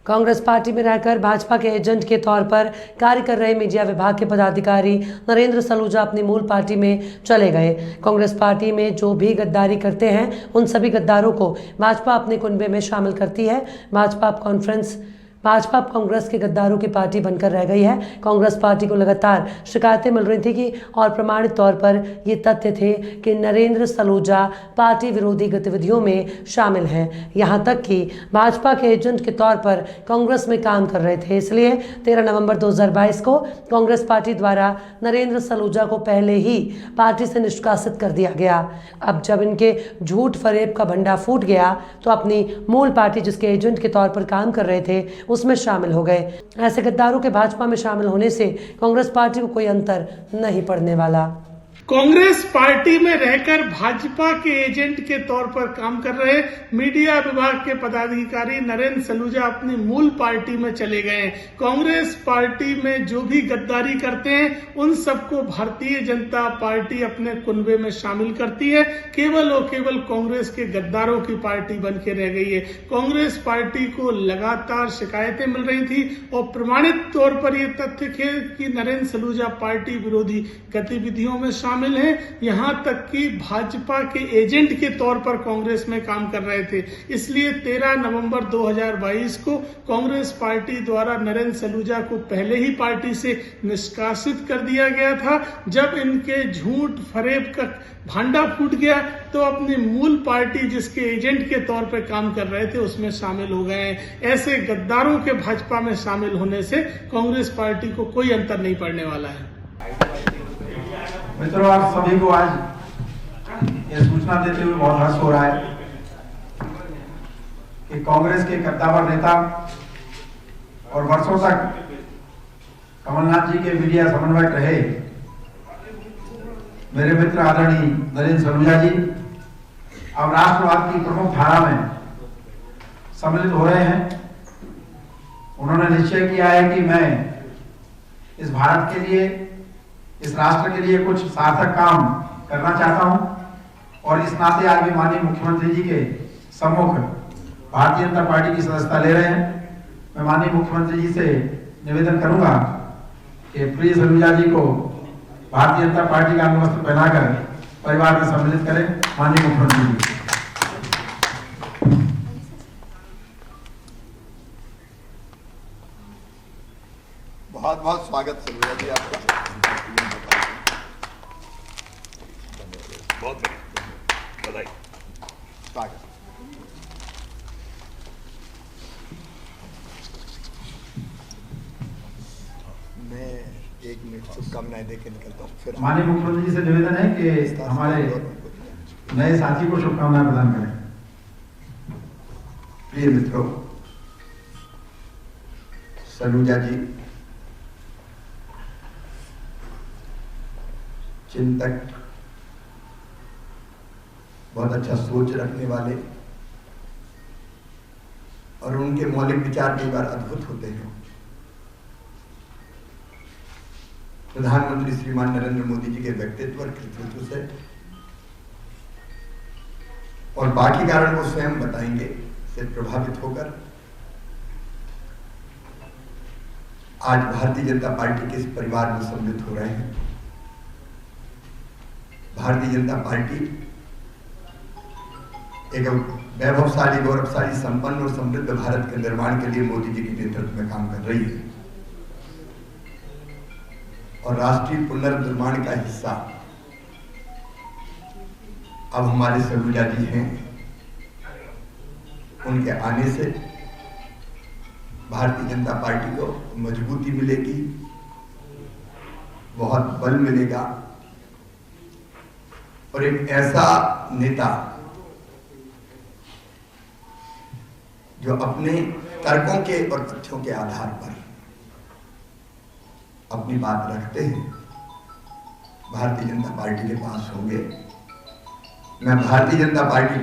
Congress party में रहकर भाजपा के एजेंट के तौर पर कार्य कर रहे मीडिया विभाग के पदाधिकारी नरेंद्र सलूजा अपनी मूल पार्टी में चले गए। कांग्रेस पार्टी में जो भी गद्दारी करते हैं उन सभी गद्दारों को भाजपा अपने कुनबे में शामिल करती है। भाजपा अब कांग्रेस के गद्दारों की पार्टी बनकर रह गई है। कांग्रेस पार्टी को लगातार शिकायतें मिल रही थी कि और प्रमाणित तौर पर ये तथ्य थे कि नरेंद्र सलूजा पार्टी विरोधी गतिविधियों में शामिल हैं। यहाँ तक कि भाजपा के एजेंट के तौर पर कांग्रेस में काम कर रहे थे। इसलिए 13 नवंबर 2022 को कांग्रेस पार्टी द्वारा नरेंद्र सलूजा को पहले ही पार्टी से निष्कासित कर दिया गया। अब जब इनके झूठ फरेब का भंडा फूट गया तो अपनी मूल पार्टी जिसके एजेंट के तौर पर काम कर रहे थे उसमें शामिल हो गए। ऐसे गद्दारों के भाजपा में शामिल होने से कांग्रेस पार्टी को कोई अंतर नहीं पड़ने वाला। कांग्रेस पार्टी में रहकर भाजपा के एजेंट के तौर पर काम कर रहे मीडिया विभाग के पदाधिकारी नरेंद्र सलूजा अपनी मूल पार्टी में चले गए। कांग्रेस पार्टी में जो भी गद्दारी करते हैं उन सबको भारतीय जनता पार्टी अपने कुनबे में शामिल करती है। केवल और केवल कांग्रेस के गद्दारों की पार्टी बन के रह गई है। कांग्रेस पार्टी को लगातार शिकायतें मिल रही थी और प्रमाणित तौर पर यह तथ्य थे कि नरेंद्र सलूजा पार्टी विरोधी गतिविधियों में शामिल है। यहां तक कि भाजपा के एजेंट के तौर पर कांग्रेस में काम कर रहे थे। इसलिए 13 नवंबर 2022 को कांग्रेस पार्टी द्वारा नरेंद्र सलूजा को पहले ही पार्टी से निष्कासित कर दिया गया था। जब इनके झूठ फरेब का भांडा फूट गया तो अपनी मूल पार्टी जिसके एजेंट के तौर पर काम कर रहे थे उसमें शामिल हो गए हैं। ऐसे गद्दारों के भाजपा में शामिल होने से कांग्रेस पार्टी को कोई अंतर नहीं पड़ने वाला है। मित्रों, आप सभी को आज ये सूचना देते हुए बहुत हर्ष हो रहा है कि कांग्रेस के कद्दावर नेता और वर्षों तक कमलनाथ जी के मीडिया समन्वयक रहे मेरे मित्र आदरणीय नरेंद्र सलूजा जी अब राष्ट्रवाद की प्रमुख धारा में सम्मिलित हो रहे हैं। उन्होंने निश्चय किया है कि मैं इस भारत के लिए, इस राष्ट्र के लिए कुछ सार्थक काम करना चाहता हूं और इस नाते आज भी माननीय मुख्यमंत्री जी के सम्मुख भारतीय जनता पार्टी की सदस्यता ले रहे हैं। मैं माननीय मुख्यमंत्री जी से निवेदन करूंगा कि प्रिय सलूजा जी को भारतीय जनता पार्टी का अंगवस्त्र पहनाकर परिवार में सम्मिलित करें। माननीय मुख्यमंत्री जी। बहुत बहुत स्वागत सलूजा जी आपका। बहुत बधाई। स्वागत। मैं 1 मिनट शुभकामनाएं देकर निकलता हूँ। फिर माननीय मुख्यमंत्री जी से निवेदन है कि हमारे नए साथी को शुभकामनाएं प्रदान करें। प्रिय मित्रों, सलूजा जी चिंतक, बहुत अच्छा सोच रखने वाले और उनके मौलिक विचार कई बार अद्भुत होते हैं। प्रधानमंत्री श्रीमान नरेंद्र मोदी जी के व्यक्तित्व और कृतित्व से और बाकी कारण वो स्वयं बताएंगे से प्रभावित होकर आज भारतीय जनता पार्टी के इस परिवार में सम्मिलित हो रहे हैं। भारतीय जनता पार्टी एक वैभवशाली, गौरवशाली, संपन्न और समृद्ध भारत के निर्माण के लिए मोदी जी के नेतृत्व में काम कर रही है और राष्ट्रीय पुनर्निर्माण का हिस्सा अब हमारे सलूजा जी हैं। उनके आने से भारतीय जनता पार्टी को मजबूती मिलेगी, बहुत बल मिलेगा और एक ऐसा नेता जो अपने तर्कों के और तथ्यों के आधार पर अपनी बात रखते हैं, भारतीय जनता पार्टी के पास होंगे। मैं भारतीय जनता पार्टी